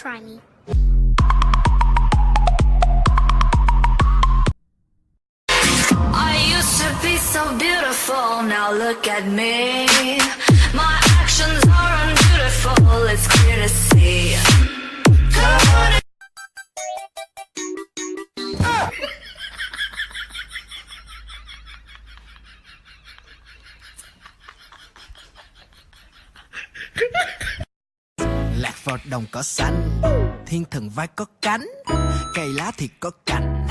try me. I used to be so beautiful, now look at me. My actions are unbeautiful, it's clear to see. Come on. Lạc vào đồng cỏ xanh, thiên thần vai có cánh, cây lá thì có cành,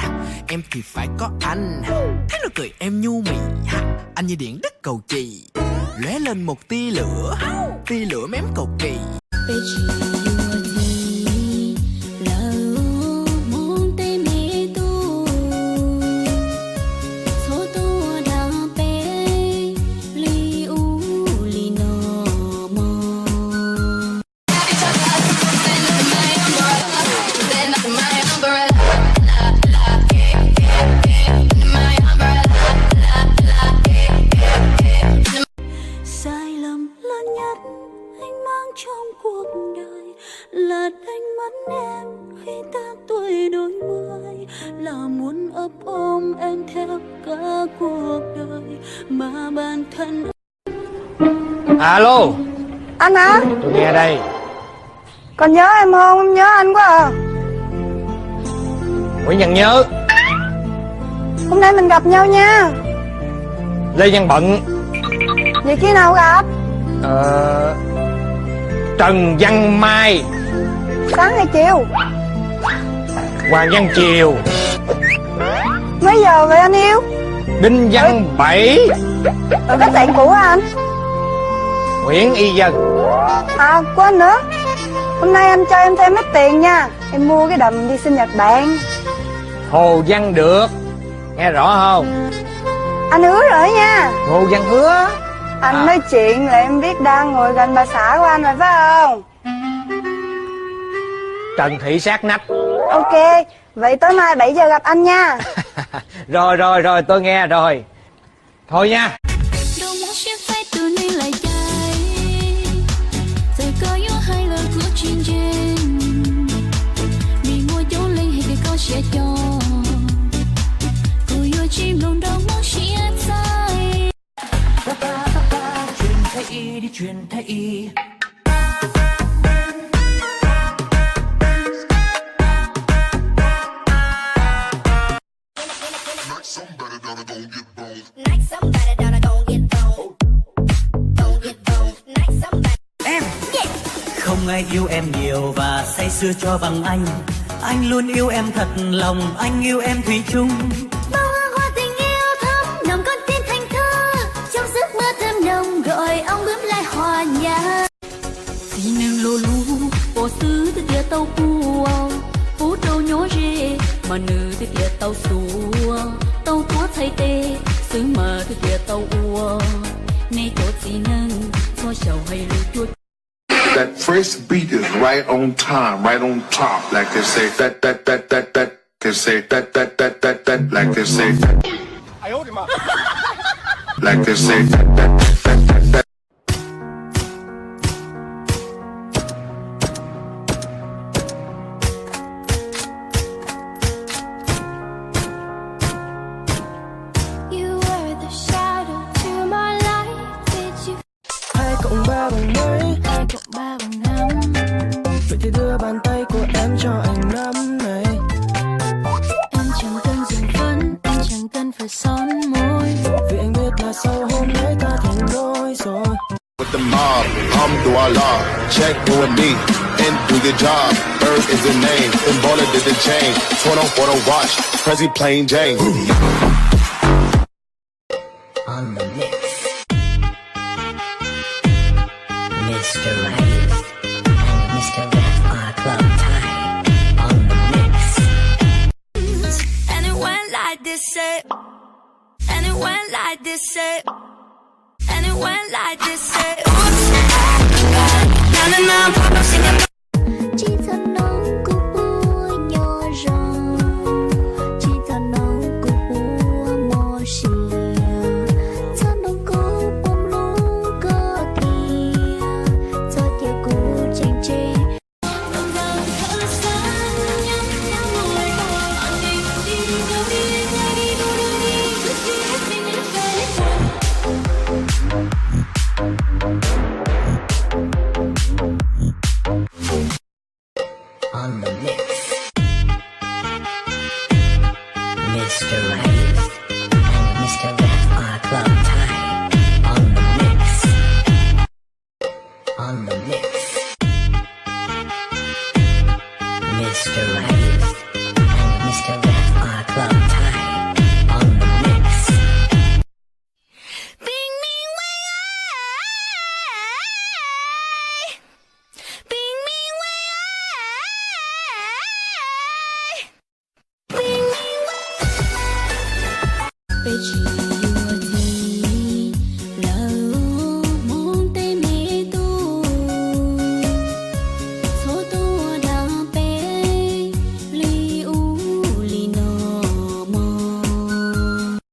em thì phải có anh. Thấy nó cười em nhu mì, anh như điện đất cầu chì, lóe lên một tia lửa mém cầu kỳ. Sai lầm lớn nhất anh mang trong cuộc đời là đánh mất em khi ta tuổi đôi mươi, là muốn ấp ôm em theo cả cuộc đời mà bản thân. Alo, Anh hả? tôi nghe đây. Còn nhớ em không? Em nhớ anh quá à. Nguyễn Văn Nhớ. Hôm nay mình gặp nhau nha. Lê Văn Bận. Vậy khi nào gặp? Trần Văn Mai. Sáng hay chiều? Hoàng Văn Triều. Mấy giờ vậy anh yêu? Đinh Văn Bảy. Ở khách sạn cũ hả anh? Nguyễn Y Dân. À quên nữa, hôm nay anh cho em thêm ít tiền nha. Em mua cái đầm đi sinh Nhật Bản. Hồ Văn Được. Nghe rõ không? Anh hứa rồi nha. Hồ Văn Hứa. Anh nói chuyện là em biết đang ngồi gần bà xã của anh rồi phải không? Trần Thị Sát Nách. Ok, vậy tối mai 7 giờ gặp anh nha. Rồi tôi nghe rồi. Thôi nha. Đâu muốn chiếc tay từ nay lại chạy, giờ có yếu hay lời của chuyện trên, vì ngôi dấu lên hay cái câu sẽ cho cô yêu chim lòng đâu muốn chia tay. Truyền thay y đi, truyền thay y. Không ai yêu em nhiều và say sưa cho bằng anh luôn yêu em thật lòng, anh yêu em thủy chung. Bao hoa tình yêu thắm nồng con tim thành thơ, trong giấc mơ thơm nồng gọi ông bướm lại hòa nhạc. Vì nương lô lu bộ xứ từ tia tàu cua phú trâu nhố rê mà nữ từ tia tàu xua tàu tua thay tê xứ mà từ tia tàu ua nay chỗ gì nâng cho sầu hay lưu chuột. That first beat is right on time, right on top, like they say that, they say that, like they say that, like they say that. You were the shadow to my light. Did you 2 cộng 3 bằng mấy? 2 cộng 3 bằng 5. Vậy thì đưa bàn tay của em cho anh nắm này. Em chẳng cần dùng phấn, em chẳng cần phải son môi, Vì anh biết là sau hôm nay ta thành đôi rồi. With the mob, do Allah, check you and me, and do your job. Bird is the name, then baller did the chain. Torn on for the watch, Prezi plain Jane. On the mix, Mr. Rice and Mr. Ref are club time. On the mix. And it went like this, say. And it went like this, say. And it went like this, say. Oops. Na na na, pop up singing. chỉ thật nóng của bùa nhỏ rồng, chỉ thật nóng của bùa mò xì, thật nóng của bom lũ có kia, cho chiều cũ chênh chê. on the mix. Mr. Right and Mr. Left are Club Thai on the mix. Bring me way, bring me way, bring me way. Bitch.